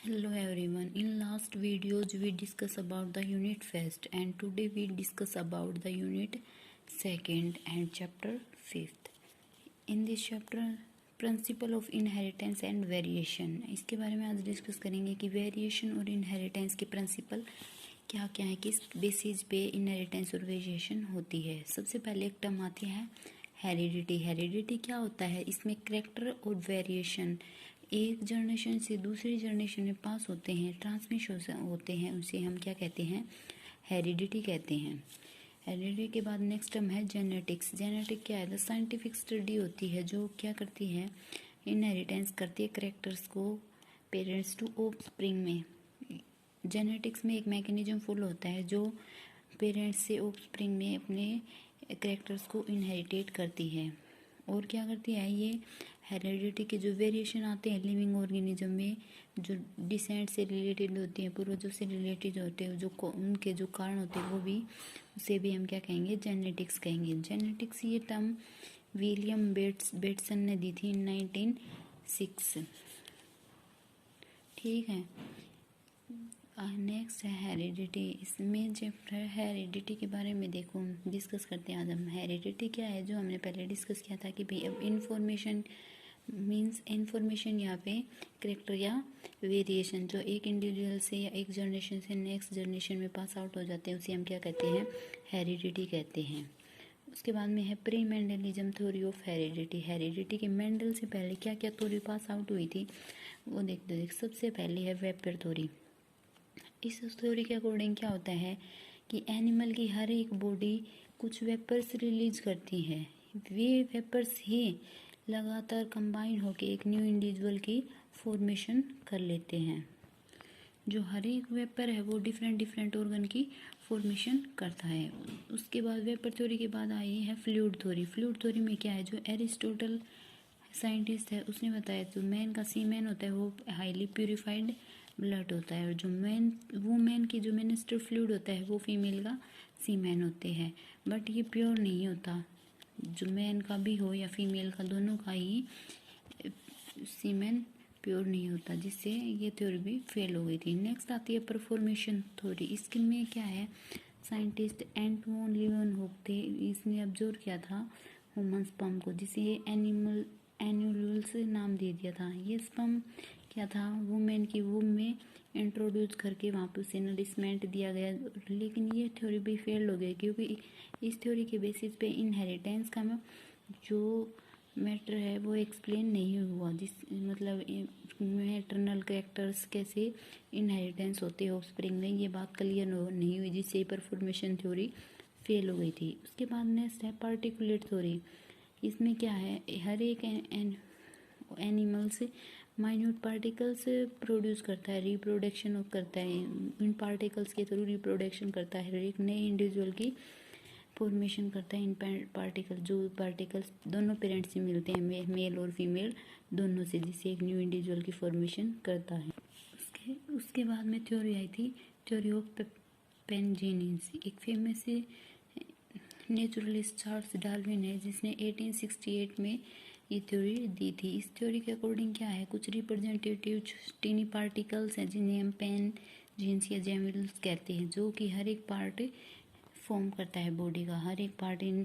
Hello everyone. In last videos we discuss about the unit first and today we discuss about the unit second and chapter fifth. In this chapter principle of inheritance and variation, इसके बारे में आज discuss करेंगे कि variation और inheritance के principal क्या क्या है, किस बेसिस पे इनहेरिटेंस और वेरिएशन होती है। सबसे पहले एक टर्म आती है हेरिडिटी। हेरिडिटी क्या होता है? इसमें कैरेक्टर और वेरिएशन एक जनरेशन से दूसरी जनरेशन में पास होते हैं, ट्रांसमिशन होते हैं, उसे हम क्या कहते हैं? हेरिडिटी कहते हैं। हेरिडिटी के बाद नेक्स्ट टर्म है जेनेटिक्स। जेनेटिक क्या है? द साइंटिफिक स्टडी होती है जो क्या करती है? इनहेरिटेंस करती है करेक्टर्स को पेरेंट्स टू ऑफस्प्रिंग में। जेनेटिक्स में एक मैकेनिज्म फॉलो होता है जो पेरेंट्स से ऑफस्प्रिंग में अपने करेक्टर्स को इनहेरिटेट करती है। और क्या करती है ये? हेरिडिटी के जो वेरिएशन आते हैं लिविंग ऑर्गेनिज्म में, जो डिसेंट से रिलेटेड होते हैं, पूर्वजों से रिलेटेड होते हैं, जो उनके जो कारण होते हैं वो भी, उसे भी हम क्या कहेंगे? जेनेटिक्स कहेंगे। जेनेटिक्स ये टर्म विलियम बेटसन ने दी थी 1906। ठीक है। नेक्स्ट है हेरिडिटी। इसमें चैप्टर हेरिडिटी के बारे में देखो डिस्कस करते हैं आज हम। हेरिडिटी क्या है जो हमने पहले डिस्कस किया था कि भाई अब इन्फॉर्मेशन मीन्स इन्फॉर्मेशन यहाँ पे करेक्टर या वेरिएशन जो एक इंडिविजुअल से या एक जनरेशन से नेक्स्ट जनरेशन में पास आउट हो जाते हैं उसे हम क्या कहते हैं? हेरिडिटी कहते हैं। उसके बाद में है pre Mendelism theory of heredity. Heredity के मेंडल से पहले क्या क्या थ्योरी पास आउट हुई थी वो देखते देख। सबसे पहले है वेपर थ्योरी। इस थ्योरी के अकॉर्डिंग क्या होता है कि एनिमल की हर एक बॉडी कुछ वेपर्स रिलीज करती है। वे वेपर्स ही लगातार कंबाइन होकर एक न्यू इंडिविजुअल की फॉर्मेशन कर लेते हैं। जो हर एक वेपर है वो डिफरेंट डिफरेंट ऑर्गन की फॉर्मेशन करता है। उसके बाद वेपर थ्योरी के बाद आई है फ्लूइड थ्योरी। फ्लूइड थ्योरी में क्या है? जो एरिस्टोटल साइंटिस्ट है उसने बताया जो मैन का सीमेन होता है वो हाईली प्यूरिफाइड ब्लड होता है, और जो वुमेन की जो मेंस्ट्रुअल फ्लूइड होता है वो फीमेल का सीमेन होते हैं। बट ये प्योर नहीं होता, जो मैन का भी हो या फीमेल का, दोनों का ही सीमेन प्योर नहीं होता, जिससे ये थ्योरी भी फेल हो गई थी। नेक्स्ट आती है परफॉर्मेशन थ्योरी। इसके में क्या है? साइंटिस्ट एंटोन लीवेनहॉक थे, इसने ऑब्जर्व किया था ह्यूमन स्पर्म को, जिसे एनुलस नाम दे दिया था। ये स्पर्म क्या था? वुमेन की वूम में इंट्रोड्यूस करके वहाँ पर उसे नरिशमेंट दिया गया, लेकिन ये थ्योरी भी फेल हो गई क्योंकि इस थ्योरी के बेसिस पे इनहेरिटेंस का जो मैटर है वो एक्सप्लेन नहीं हुआ, जिस मतलब मैटरनल कैरेक्टर्स कैसे इनहेरिटेंस होते हैं ऑफस्प्रिंग में, ये बात क्लियर नहीं हुई, जिससे परफॉर्मेशन थ्योरी फेल हो गई थी। उसके बाद नेक्स्ट है पार्टिकुलेट थ्योरी। इसमें क्या है? हर एक एनिमल्स माइन्यूट पार्टिकल्स प्रोड्यूस करता है, रिप्रोडक्शन करता है, इन पार्टिकल्स के थ्रू रिप्रोडक्शन करता है, एक नए इंडिविजुअल की फॉर्मेशन करता है। इन पार्टिकल जो पार्टिकल्स दोनों पेरेंट्स से मिलते हैं, मेल और फीमेल दोनों से, जिससे एक न्यू इंडिविजुअल की फॉर्मेशन करता है। उसके बाद में थ्योरी आई थी थ्योरी ऑफ पेनजेनिस। एक फेमस नेचुरलिस्ट चार्ल्स डार्विन है जिसने 1868 में ये थ्योरी दी थी। इस थ्योरी के अकॉर्डिंग क्या है? कुछ रिप्रेजेंटेटिव टीनी पार्टिकल्स हैं जिन्हें हम पेन जीन्स या जेमिल्स कहते हैं, जो कि हर एक पार्ट फॉर्म करता है बॉडी का, हर एक पार्ट इन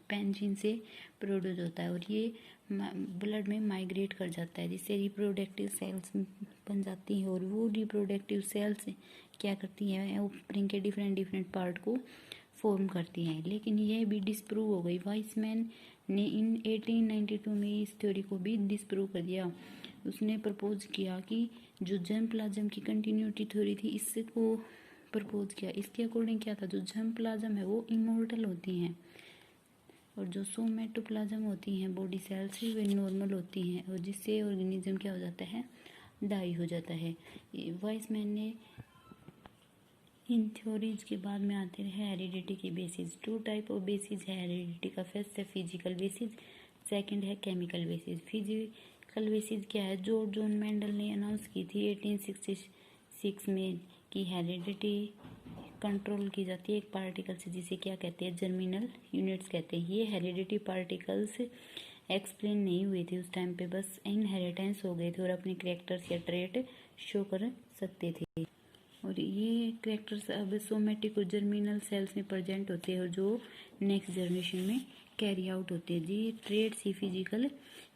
पेन जीन से प्रोड्यूस होता है, और ये ब्लड में माइग्रेट कर जाता है, जिससे रिप्रोडक्टिव सेल्स बन जाती हैं, और वो रिप्रोडक्टिव सेल्स क्या करती हैं? ऑफस्प्रिंग के डिफरेंट डिफरेंट पार्ट को फॉर्म करती हैं। लेकिन यह भी डिस्प्रूव हो गई। वाइसमैन ने इन 1892 में इस थ्योरी को भी डिस्प्रूव कर दिया। उसने प्रपोज किया कि जो जर्म प्लाज्म की कंटिन्यूटी थ्योरी थी इससे को प्रपोज किया। इसके अकॉर्डिंग क्या था? जो जर्म प्लाज्म है वो इमोर्टल होती हैं, और जो सोमेटोप्लाज्म होती हैं बॉडी सेल्स वे नॉर्मल होती हैं, और जिससे ऑर्गेनिज्म क्या हो जाता है? डाई हो जाता है। वाइसमैन ने इन थ्योरीज के बाद में आते हैं हेरिडिटी की basis. Two type of basis है हेरिडिटी का। फर्स्ट है फिजिकल बेसिस, सेकंड है केमिकल बेसिस। फिजिकल बेसिस क्या है? जॉन मेंडल ने अनाउंस की थी 1866 में कि हेरिडिटी कंट्रोल की जाती है एक पार्टिकल से, जिसे क्या कहते हैं? जर्मिनल यूनिट्स कहते हैं। ये हेरिडिटी पार्टिकल्स एक्सप्लेन नहीं हुए थे उस टाइम पे, बस इनहेरिटेंस हो गए थे और अपने करेक्टर्स या ट्रेट शो कर सकते थे। और ये करेक्टर्स अब सोमेटिक और जर्मिनल सेल्स में प्रेजेंट होते हैं और जो नेक्स्ट जनरेशन में कैरी आउट होते हैं। जी ट्रेड्स ही फिजिकल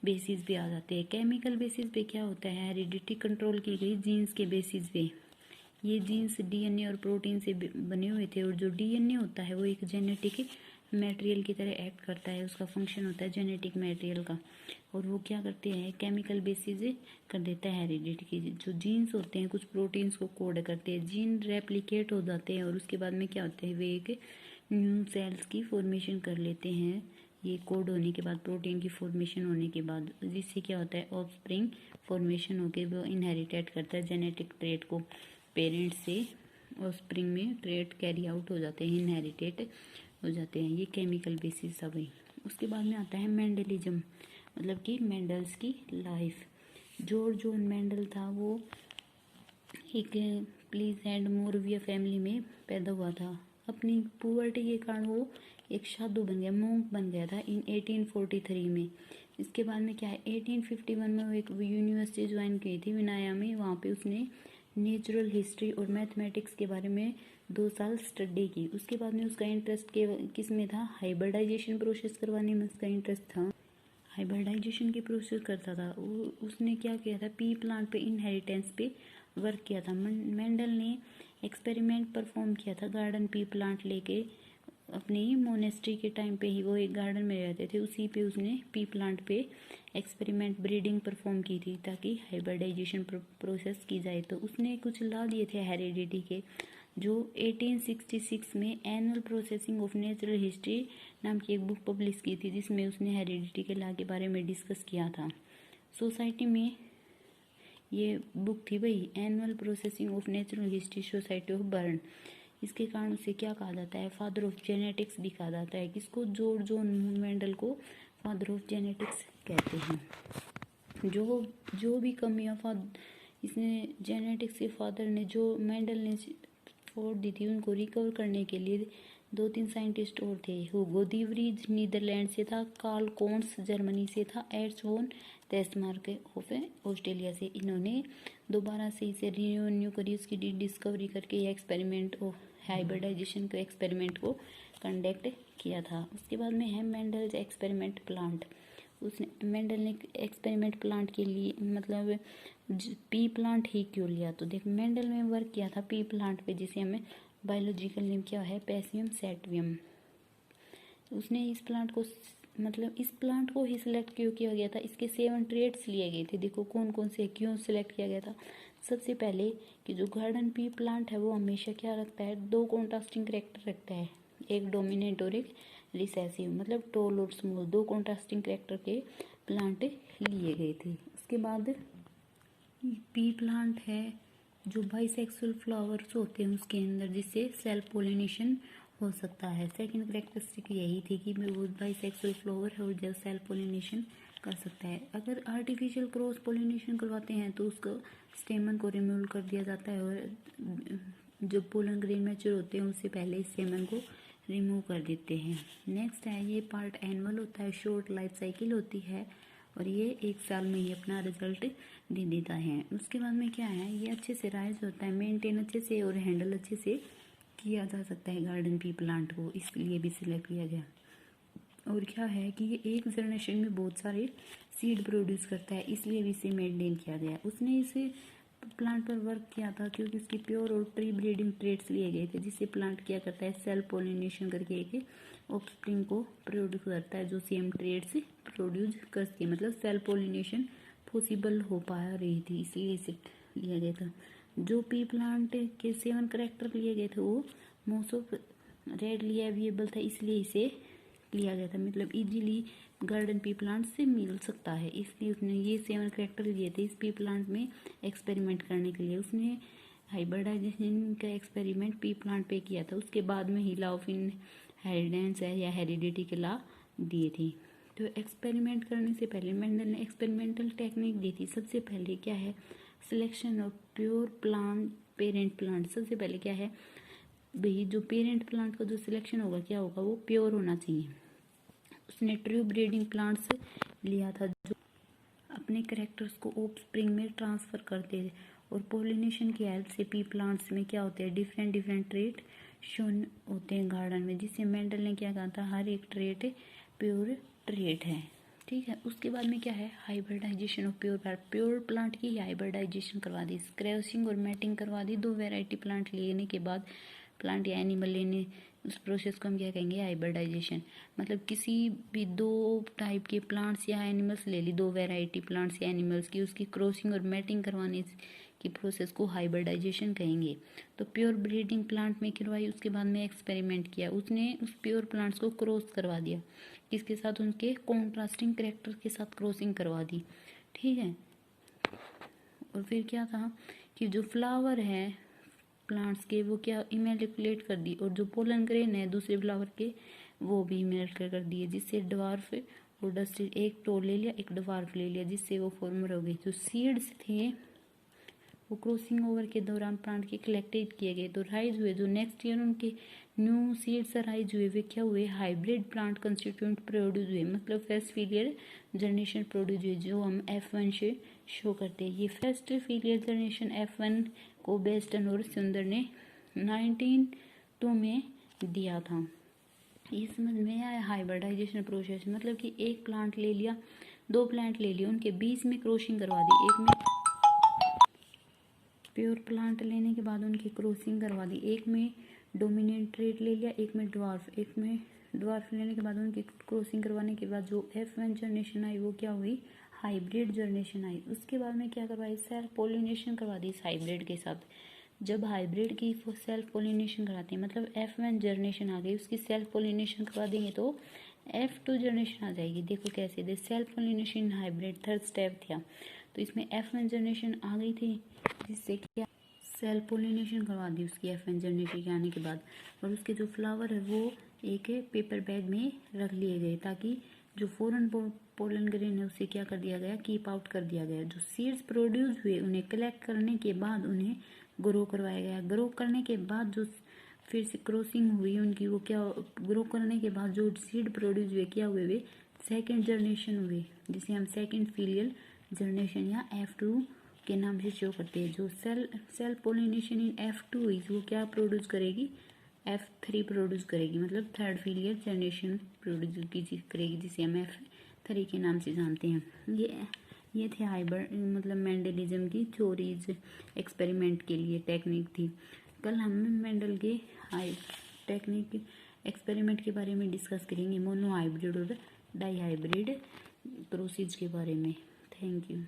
बेसिस पे आ जाते हैं। केमिकल बेसिस पे क्या होता है, हेरिडिटी कंट्रोल की गई जीन्स के बेसिस पे। ये जीन्स डीएनए और प्रोटीन से बने हुए थे और जो डीएनए होता है वो एक जेनेटिक मटेरियल की तरह एक्ट करता है, उसका फंक्शन होता है जेनेटिक मटेरियल का, और वो क्या करते हैं केमिकल बेसिस कर देता है हेरिडिटी की। जो जीन्स होते हैं कुछ प्रोटीन्स को कोड करते हैं, जीन रेप्लिकेट हो जाते हैं और उसके बाद में क्या होता है वे एक न्यू सेल्स की फॉर्मेशन कर लेते हैं। ये कोड होने के बाद प्रोटीन की फॉर्मेशन होने के बाद जिससे क्या होता है ऑफस्प्रिंग फॉर्मेशन होकर वो इनहेरिटेट करता है जेनेटिक ट्रेट को पेरेंट्स से, ऑफस्प्रिंग में ट्रेट कैरी आउट हो जाते हैं, इनहेरिटेट हो जाते हैं। ये केमिकल बेसिस सब है। उसके बाद में आता है मेंडलिज्म, मतलब कि मेंडल्स की लाइफ। जॉर्ज जॉन मेंडल था वो एक प्लीज एंड मोरविया फैमिली में पैदा हुआ था। अपनी पुअर्टी के कारण वो एक साधु बन गया, मोंक बन गया था इन 1843 में। इसके बाद में क्या है 1851 में वो एक यूनिवर्सिटी ज्वाइन की थी विनाया में। वहाँ पे उसने नेचुरल हिस्ट्री और मैथमेटिक्स के बारे में 2 साल स्टडी की। उसके बाद में उसका इंटरेस्ट किस में था, हाइब्रिडाइजेशन प्रोसेस करवाने में उसका इंटरेस्ट था। हाइब्रिडाइजेशन की प्रोसेस करता था। उसने क्या किया था पी प्लांट पे इनहेरिटेंस पे वर्क किया था। मेंडल ने एक्सपेरिमेंट परफॉर्म किया था गार्डन पी प्लांट लेके। अपनी मोनेस्ट्री के टाइम पे ही वो एक गार्डन में रहते थे, उसी पे उसने पी प्लांट पे एक्सपेरिमेंट ब्रीडिंग परफॉर्म की थी ताकि हाइब्रिडाइजेशन प्रोसेस की जाए। तो उसने कुछ ला दिए थे हेरिडिटी के, जो 1866 में annual processing of natural history नाम की एक बुक पब्लिश की थी जिसमें उसने हेरिडिटी के लॉ के बारे में डिस्कस किया था। सोसाइटी में ये बुक थी भाई, annual processing of natural history society of burn. इसके कारण उसे क्या कहा जाता है, फादर ऑफ जेनेटिक्स भी कहा जाता है। किसको, जॉर्ज जॉन मेंडल को फादर ऑफ जेनेटिक्स कहते हैं। जो भी कमियाँ इसने जेनेटिक्स के फादर ने जो मेंडल ने छोड़ दी थी उनको रिकवर करने के लिए 2-3 साइंटिस्ट और थे। हुगो दीवरीज नीदरलैंड से था, कार्ल कोन्स जर्मनी से था, एर्च वोन टेस्टमार्क ऑफ ऑस्ट्रेलिया से। इन्होंने दोबारा से इसे रिन्यू करी, उसकी डिस्कवरी करके ये एक्सपेरिमेंट और हाइब्रिडाइजेशन के एक्सपेरिमेंट को कंडक्ट किया था। उसके बाद में है मेंडल्स एक्सपेरिमेंट प्लांट। उसने मेंडल ने एक्सपेरिमेंट प्लांट के लिए मतलब पी प्लांट ही क्यों लिया, तो देख मेंडल ने वर्क किया था पी प्लांट पे जिसे हमें बायोलॉजिकल नेम क्या है पैसियम सैटिवम। उसने इस प्लांट को ही सिलेक्ट क्यों किया गया था, इसके 7 ट्रेड्स लिए गए थे। देखो कौन कौन से क्यों सिलेक्ट किया गया था। सबसे पहले कि जो गार्डन पी प्लांट है वो हमेशा क्या रखता है, 2 कॉन्ट्रास्टिंग कैरेक्टर रखता है, एक डोमिनेंट और एक रिसेसिव, मतलब टॉल और स्मॉल 2 कॉन्ट्रास्टिंग कैरेक्टर के प्लांट लिए गए थे। उसके बाद पी प्लांट है जो बाइसेक्सुअल फ्लावर्स होते हैं उसके अंदर, जिससे सेल्फ पोलिनेशन हो सकता है। सेकंड करेक्टरिस्टिक यही थी कि वो बाइसेक्सुअल फ्लावर है और जो सेल्फ पोलिनेशन कर सकता है। अगर आर्टिफिशियल क्रॉस पोलिनेशन करवाते हैं तो उसको स्टेमन को रिमूव कर दिया जाता है और जब पोलन ग्रेन मैच्योर होते हैं उससे पहले इस स्टेमन को रिमूव कर देते हैं। नेक्स्ट है ये पार्ट एनुअल होता है, शॉर्ट लाइफ साइकिल होती है और ये 1 साल में ही अपना रिजल्ट दे देता है। उसके बाद में क्या है, ये अच्छे से राइज होता है, मेंटेन अच्छे से और हैंडल अच्छे से किया जा सकता है गार्डन पी प्लांट को, इसलिए भी सिलेक्ट किया गया। और क्या है कि ये एक जनरेशन में बहुत सारे सीड प्रोड्यूस करता है, इसलिए भी इसे मेंटेन किया गया। उसने इसे प्लांट पर वर्क किया था क्योंकि उसकी प्योर और ट्री ब्रीडिंग ट्रेड्स लिए गए थे, जिससे प्लांट क्या करता है सेल्फ पोलिनेशन करके एक ऑफस्प्रिंग को प्रोड्यूस करता है जो सेम ट्रेड्स प्रोड्यूस कर सके, मतलब सेल्फ पोलिनेशन पॉसिबल हो पा रही थी, इसलिए इसे लिया गया था। जो पी प्लांट के 7 करेक्टर लिए गए थे वो मोस्ट ऑफ रेडली अवेलेबल था, इसलिए इसे लिया गया था, मतलब इजीली गार्डन पी प्लांट से मिल सकता है, इसलिए उसने ये 7 करेक्टर लिए थे इस पी प्लांट में एक्सपेरिमेंट करने के लिए। उसने हाइब्रिडाइजेशन का एक्सपेरिमेंट पी प्लांट पे किया था, उसके बाद में ही लॉ ऑफ इनहेरिटेंस है या हेरिडिटी के लॉ दिए थे। तो एक्सपेरिमेंट करने से पहले मेंडल ने एक्सपेरिमेंटल टेक्निक दी थी। सबसे पहले क्या है, selection of pure plant parent plant. सबसे पहले क्या है भाई, जो पेरेंट प्लांट का जो सिलेक्शन होगा क्या होगा, वो प्योर होना चाहिए। उसने ट्रू ब्रीडिंग प्लांट्स लिया था जो अपने करेक्टर्स को ऑफस्प्रिंग में ट्रांसफ़र करते थे और पोलिनेशन की हेल्प से पी प्लांट्स में क्या होते हैं, डिफरेंट डिफरेंट ट्रेट शोन होते हैं गार्डन में, जिससे मेंडल ने क्या कहा था, हर एक ट्रेट प्योर ट्रेट है। ठीक है, उसके बाद में क्या है, हाइब्रिडाइजेशन ऑफ प्योर प्लांट की हाइब्रिडाइजेशन करवा दी, क्रॉसिंग और मैटिंग करवा दी। दो वैरायटी प्लांट लेने के बाद, प्लांट या एनिमल लेने, उस प्रोसेस को हम क्या कहेंगे, हाइब्रिडाइजेशन। मतलब किसी भी दो टाइप के प्लांट्स या एनिमल्स ले ली, दो वैरायटी प्लांट्स या एनिमल्स की, उसकी क्रॉसिंग और मैटिंग करवाने की प्रोसेस को हाइब्रिडाइजेशन कहेंगे। तो प्योर ब्रीडिंग प्लांट में करवाई, उसके बाद में एक्सपेरिमेंट किया, उसने उस प्योर प्लांट्स को क्रॉस करवा दिया, किसके साथ, उनके कॉन्ट्रास्टिंग कैरेक्टर के साथ क्रॉसिंग करवा दी। ठीक है, और फिर क्या था कि जो फ्लावर है प्लांट्स के वो क्या इमेलिकुलेट कर दी, और जो पोलन ग्रेन है दूसरे फ्लावर के वो भी इमेलिट कर दिए, जिससे ड्वार्फ और डस्टेड, एक टो ले लिया, एक ड्वार्फ ले लिया, जिससे वो फॉर्मर हो गई। जो सीड्स थे वो क्रॉसिंग ओवर के दौरान प्लांट के कलेक्टेड किए गए, तो राइज हुए, जो नेक्स्ट ईयर उनके न्यू सीड्स राइज हुए, वे क्या हुए, हाइब्रिड प्लांट कंस्टिट्यूएंट प्रोड्यूस हुए, मतलब फर्स्ट फिलियर जनरेशन प्रोड्यूस हुए, जो हम F1 से शो करते हैं। ये फर्स्ट फिलियर जनरेशन F1 को बेस्टन और सुंदर ने 1902 में दिया था। ये समझ में आया हाइब्रिडाइजेशन प्रोसेस, मतलब कि एक प्लांट ले लिया, दो प्लांट ले लिए, उनके बीच में क्रॉसिंग करवा दी, एक में प्योर प्लांट लेने के बाद उनकी क्रॉसिंग करवा दी, एक में डोमिनेंट ट्रेट ले लिया, एक में ड्वार्फ लेने के बाद उनकी क्रॉसिंग करवाने के बाद जो F1 जनरेशन आई वो क्या हुई, हाइब्रिड जनरेशन आई। उसके बाद में क्या करवाई, सेल्फ पोलिनेशन करवा दी इस हाइब्रिड के साथ। जब हाइब्रिड की सेल्फ पोलिनेशन कराते हैं, मतलब F1 जनरेशन आ गई, उसकी सेल्फ पोलिनेशन करवा देंगे तो F2 जनरेशन आ जाएगी। देखो कैसे दे, self pollination hybrid third step था, तो इसमें F1 जनरेशन आ गई थी, जिससे क्या सेल्फ पोलिनेशन करवा दी उसकी F1 जनरेशन के आने के बाद, और उसके जो फ्लावर है वो एक पेपर बैग में रख लिए गए, ताकि जो फॉरेन पोलन ग्रेन है उसे क्या कर दिया गया, कीप आउट कर दिया गया। जो सीड्स प्रोड्यूस हुए उन्हें कलेक्ट करने के बाद उन्हें ग्रो करवाया गया, ग्रो करने के बाद जो फिर से क्रॉसिंग हुई उनकी, वो क्या, ग्रो करने के बाद जो सीड प्रोड्यूस हुए क्या हुए, वे सेकेंड जनरेशन हुए, जिसे हम सेकेंड फिलियल जनरेशन या F2 के नाम से शो करते हैं। जो सेल पोलिनेशन इन F2 हुई, वो क्या प्रोड्यूस करेगी, F3 प्रोड्यूस करेगी, मतलब थर्ड फिलियर जनरेशन प्रोड्यूस करेगी, जिसे हम F3 के नाम से जानते हैं। ये थे हाइब्रिड, मतलब मेंडलिज्म की थ्योरीज, एक्सपेरिमेंट के लिए टेक्निक थी। कल हम मेंडल के टेक्निक एक्सपेरिमेंट के बारे में डिस्कस करेंगे, मोनो हाइब्रिड और डाई हाइब्रिड प्रोसेस के बारे में। Thank you.